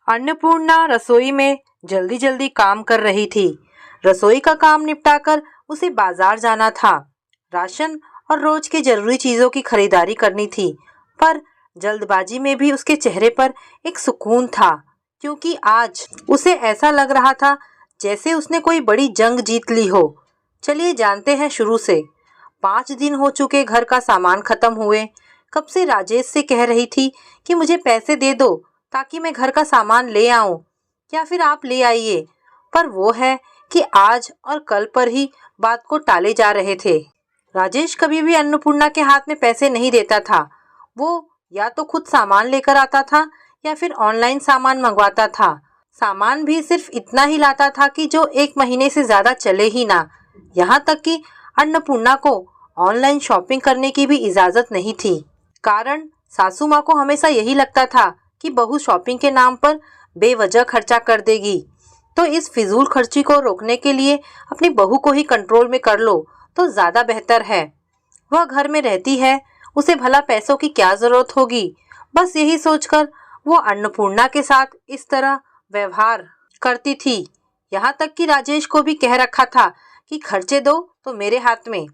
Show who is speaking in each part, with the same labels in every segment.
Speaker 1: अन्नपूर्णा रसोई में जल्दी जल्दी काम कर रही थी। रसोई का काम निपटाकर उसे बाजार जाना था। राशन और रोज की जरूरी चीजों की खरीदारी करनी थी, पर जल्दबाजी में भी उसके चेहरे पर एक सुकून था, क्योंकि आज उसे ऐसा लग रहा था जैसे उसने कोई बड़ी जंग जीत ली हो। चलिए जानते हैं शुरू से। 5 दिन हो चुके घर का सामान खत्म हुए। कब से राजेश से कह रही थी कि मुझे पैसे दे दो ताकि मैं घर का सामान ले आऊं, या फिर आप ले आइए, पर वो है कि आज और कल पर ही बात को टाले जा रहे थे। राजेश कभी भी अन्नपूर्णा के हाथ में पैसे नहीं देता था। वो या तो खुद सामान लेकर आता था या फिर ऑनलाइन सामान मंगवाता था। सामान भी सिर्फ इतना ही लाता था कि जो 1 महीने से ज्यादा चले ही ना। यहाँ तक कि अन्नपूर्णा को ऑनलाइन शॉपिंग करने की भी इजाजत नहीं थी। कारण सासू माँ को हमेशा यही लगता था कि बहू शॉपिंग के नाम पर बेवजह खर्चा कर देगी, तो इस फिजूल खर्ची को रोकने के लिए अपनी बहू को ही कंट्रोल में कर लो तो ज्यादा बेहतर है। वह घर में रहती है, उसे भला पैसों की क्या जरूरत होगी। बस यही सोचकर वो अन्नपूर्णा के साथ इस तरह व्यवहार करती थी। यहाँ तक कि राजेश को भी कह रखा था कि खर्चे दो तो मेरे हाथ में,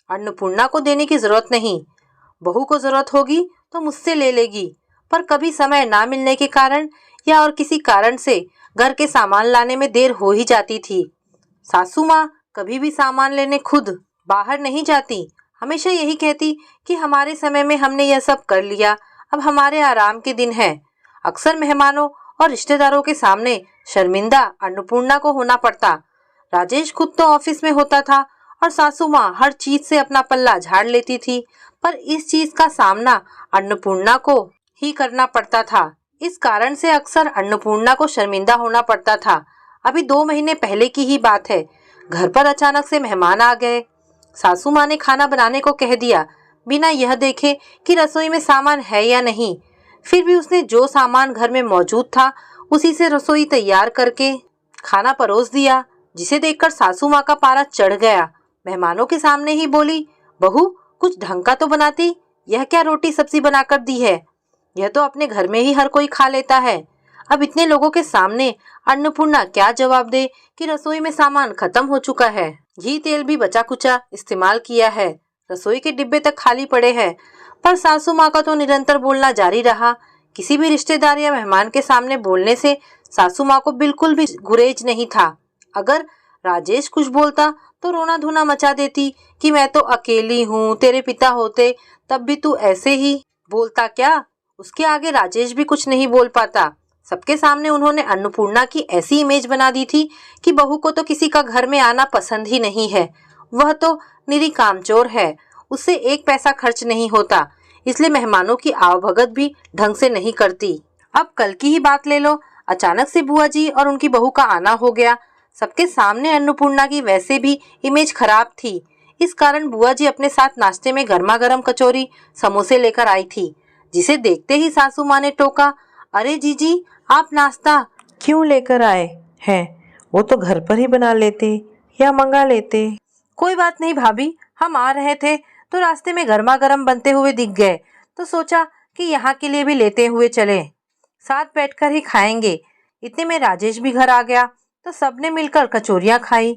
Speaker 1: अन्नपूर्णा को देने की जरूरत नहीं। बहू को जरूरत होगी तो मुझसे ले लेगी, पर कभी समय ना मिलने के कारण या और किसी कारण से घर के सामान लाने में देर हो ही जाती थी। सासू माँ कभी भी सामान लेने खुद बाहर नहीं जाती। हमेशा यही कहती कि हमारे समय में हमने यह सब कर लिया, अब हमारे आराम के दिन हैं। अक्सर मेहमानों और रिश्तेदारों के सामने शर्मिंदा अन्नपूर्णा को होना पड़ता। राजेश खुद तो ऑफिस में होता था और सासू माँ हर चीज से अपना पल्ला झाड़ लेती थी, पर इस चीज का सामना अन्नपूर्णा को ही करना पड़ता था। इस कारण से अक्सर अन्नपूर्णा को शर्मिंदा होना पड़ता था। अभी 2 महीने पहले की ही बात है। घर पर अचानक से मेहमान आ गए। सासू माँ ने खाना बनाने को कह दिया, बिना यह देखे कि रसोई में सामान है या नहीं। फिर भी उसने जो सामान घर में मौजूद था उसी से रसोई तैयार करके खाना परोस दिया, जिसे देखकर सासू माँ का पारा चढ़ गया। मेहमानों के सामने ही बोली, बहू कुछ ढंग का तो बनाती, यह क्या रोटी सब्जी बनाकर दी है, यह तो अपने घर में ही हर कोई खा लेता है। अब इतने लोगों के सामने अन्नपूर्णा क्या जवाब दे कि रसोई में सामान खत्म हो चुका है, घी तेल भी बचा कुचा इस्तेमाल किया है, रसोई के डिब्बे तक खाली पड़े हैं। पर सासू माँ का तो निरंतर बोलना जारी रहा। किसी भी रिश्तेदार या मेहमान के सामने बोलने से सासू माँ को बिल्कुल भी गुरेज नहीं था। अगर राजेश कुछ बोलता तो रोना धोना मचा देती कि मैं तो अकेली हूँ, तेरे पिता होते तब भी तू ऐसे ही बोलता क्या। उसके आगे राजेश भी कुछ नहीं बोल पाता। सबके सामने उन्होंने अन्नपूर्णा की ऐसी इमेज बना दी थी कि बहू को तो किसी का घर में आना पसंद ही नहीं है। वह तो निरी कामचोर है, उससे 1 पैसा खर्च नहीं होता, इसलिए मेहमानों की आवभगत भी ढंग से नहीं करती। अब कल की ही बात ले लो। अचानक से बुआ जी और उनकी बहू का आना हो गया। सबके सामने अन्नपूर्णा की वैसे भी इमेज खराब थी। इस कारण बुआ जी अपने साथ नाश्ते में गर्मा गर्म कचौरी समोसे लेकर आई थी, जिसे देखते ही सासू माँ ने टोका, अरे जीजी आप नाश्ता क्यों लेकर आए हैं, वो तो घर पर ही बना लेते या मंगा लेते। कोई बात नहीं भाभी, हम आ रहे थे तो रास्ते में गर्मा गर्म बनते हुए दिख गए, तो सोचा कि यहाँ के लिए भी लेते हुए चले, साथ बैठकर ही खाएंगे। इतने में राजेश भी घर आ गया तो सबने मिलकर कचौरियाँ खाई।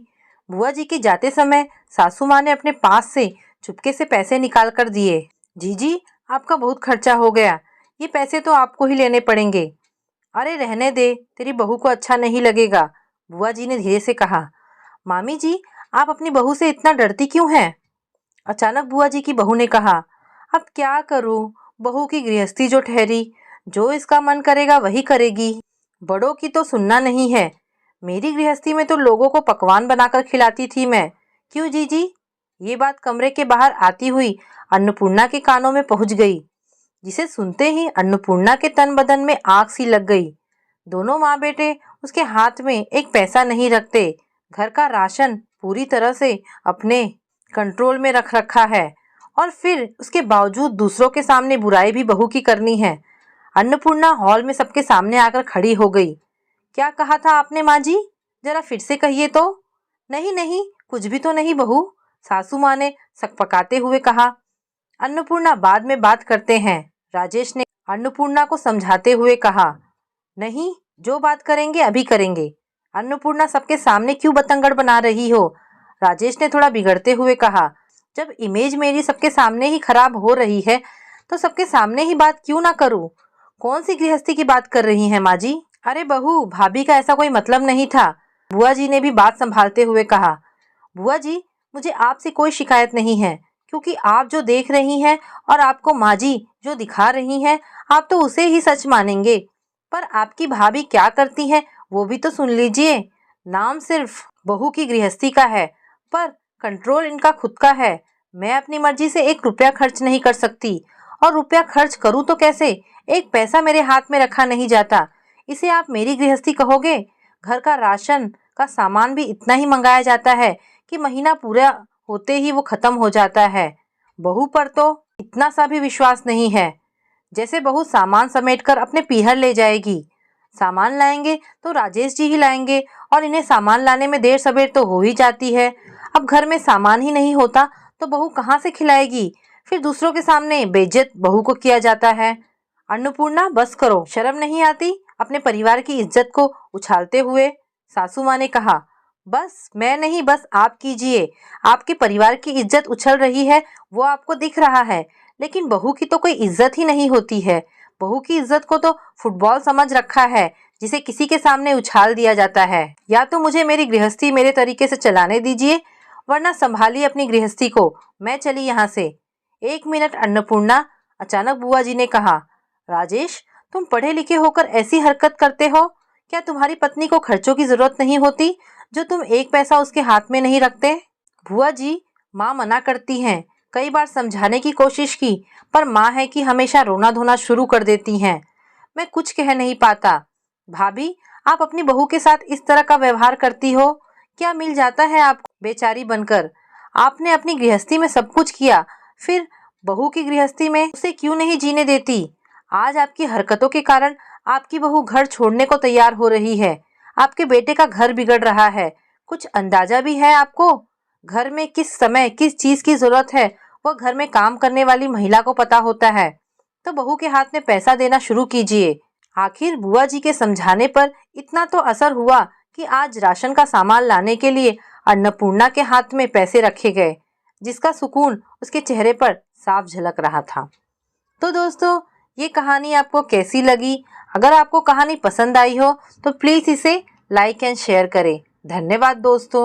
Speaker 1: बुआ जी के जाते समय सासू माँ ने अपने पास से चुपके से पैसे निकाल कर दिए। जीजी आपका बहुत खर्चा हो गया, ये पैसे तो आपको ही लेने पड़ेंगे। अरे रहने दे, तेरी बहू को अच्छा नहीं लगेगा, बुआ जी ने धीरे से कहा। मामी जी आप अपनी बहू से इतना डरती क्यों हैं? अचानक बुआ जी की बहू ने कहा। अब क्या करूं, बहू की गृहस्थी जो ठहरी, जो इसका मन करेगा वही करेगी, बड़ों की तो सुनना नहीं है। मेरी गृहस्थी में तो लोगों को पकवान बनाकर खिलाती थी मैं, क्यों जीजी? ये बात कमरे के बाहर आती हुई अन्नपूर्णा के कानों में पहुंच गई, जिसे सुनते ही अन्नपूर्णा के तन बदन में आग सी लग गई। दोनों माँ बेटे उसके हाथ में 1 पैसा नहीं रखते, घर का राशन पूरी तरह से अपने कंट्रोल में रख रखा है, और फिर उसके बावजूद दूसरों के सामने बुराई भी बहू की करनी है। अन्नपूर्णा हॉल में सबके सामने आकर खड़ी हो गई। क्या कहा था आपने माँ जी, जरा फिर से कहिए तो। नहीं नहीं कुछ भी तो नहीं बहू, सासू माँ ने सकपकाते हुए कहा। अन्नपूर्णा बाद में बात करते हैं, राजेश ने अन्नपूर्णा को समझाते हुए कहा। नहीं जो बात करेंगे अभी करेंगे। अन्नपूर्णा, सबके सामने क्यों बतंगड़ बना रही हो? राजेश ने थोड़ा बिगड़ते हुए कहा। जब इमेज मेरी सबके सामने ही खराब हो रही है तो सबके सामने ही बात क्यों ना करूं? कौन सी गृहस्थी की बात कर रही हैं माँ जी? अरे बहू, भाभी का ऐसा कोई मतलब नहीं था। बुआ जी ने भी बात संभालते हुए कहा। बुआ जी, मुझे आपसे कोई शिकायत नहीं है, क्योंकि आप जो देख रही हैं और आपको माँ जी जो दिखा रही हैं, आप तो उसे ही सच मानेंगे। पर आपकी भाभी क्या करती हैं वो भी तो सुन लीजिए। नाम सिर्फ बहू की गृहस्थी का है, पर कंट्रोल इनका खुद का है। मैं अपनी मर्जी से 1 रुपया खर्च नहीं कर सकती, और रुपया खर्च करूं तो कैसे? 1 पैसा मेरे हाथ में रखा नहीं जाता। इसे आप मेरी गृहस्थी कहोगे? घर का राशन का सामान भी इतना ही मंगाया जाता है कि महीना पूरा होते ही वो खत्म हो जाता है। बहू पर तो इतना सा भी विश्वास नहीं है। जैसे बहू सामान समेटकर अपने पीहर ले जाएगी। सामान लाएंगे तो राजेश जी ही लाएंगे, और इन्हें सामान लाने में देर सवेर तो हो ही जाती है। अब घर में सामान ही नहीं होता तो बहू कहाँ से खिलाएगी? फिर दूसरों के सामने बेइज्जत बहू को किया जाता है। अन्नपूर्णा, बस करो, शर्म नहीं आती अपने परिवार की इज्जत को उछालते हुए? सासू माँ ने कहा। बस मैं नहीं, बस आप कीजिए। आपके परिवार की इज्जत उछल रही है वो आपको दिख रहा है, लेकिन बहू की तो कोई इज्जत ही नहीं होती है। बहू की इज्जत को तो फुटबॉल समझ रखा है, जिसे किसी के सामने उछाल दिया जाता है। या तो मुझे मेरी गृहस्थी मेरे तरीके से चलाने दीजिए, वरना संभालिए अपनी गृहस्थी को। मैं चली यहाँ से। 1 मिनट अन्नपूर्णा, अचानक बुआ जी ने कहा। राजेश, तुम पढ़े लिखे होकर ऐसी हरकत करते हो? क्या तुम्हारी पत्नी को खर्चों की जरूरत नहीं होती, जो तुम 1 पैसा उसके हाथ में नहीं रखते? बुआ जी, माँ मना करती हैं। कई बार समझाने की कोशिश की, पर माँ है कि हमेशा रोना धोना शुरू कर देती हैं। मैं कुछ कह नहीं पाता। भाभी, आप अपनी बहू के साथ इस तरह का व्यवहार करती हो? क्या मिल जाता है आपको बेचारी बनकर? आपने अपनी गृहस्थी में सब कुछ किया, फिर बहू की गृहस्थी में उसे क्यों नहीं जीने देती? आज आपकी हरकतों के कारण आपकी बहू घर छोड़ने को तैयार हो रही है। आपके बेटे का घर बिगड़ रहा है। कुछ अंदाजा भी है आपको? घर में किस समय किस चीज की जरूरत है वह घर में काम करने वाली महिला को पता होता है। तो बहू के हाथ में पैसा देना शुरू कीजिए। आखिर बुआ जी के समझाने पर इतना तो असर हुआ कि आज राशन का सामान लाने के लिए अन्नपूर्णा के हाथ में पैसे रखे गए, जिसका सुकून उसके चेहरे पर साफ झलक रहा था। तो दोस्तों, ये कहानी आपको कैसी लगी? अगर आपको कहानी पसंद आई हो तो प्लीज़ इसे लाइक एंड शेयर करें। धन्यवाद दोस्तों।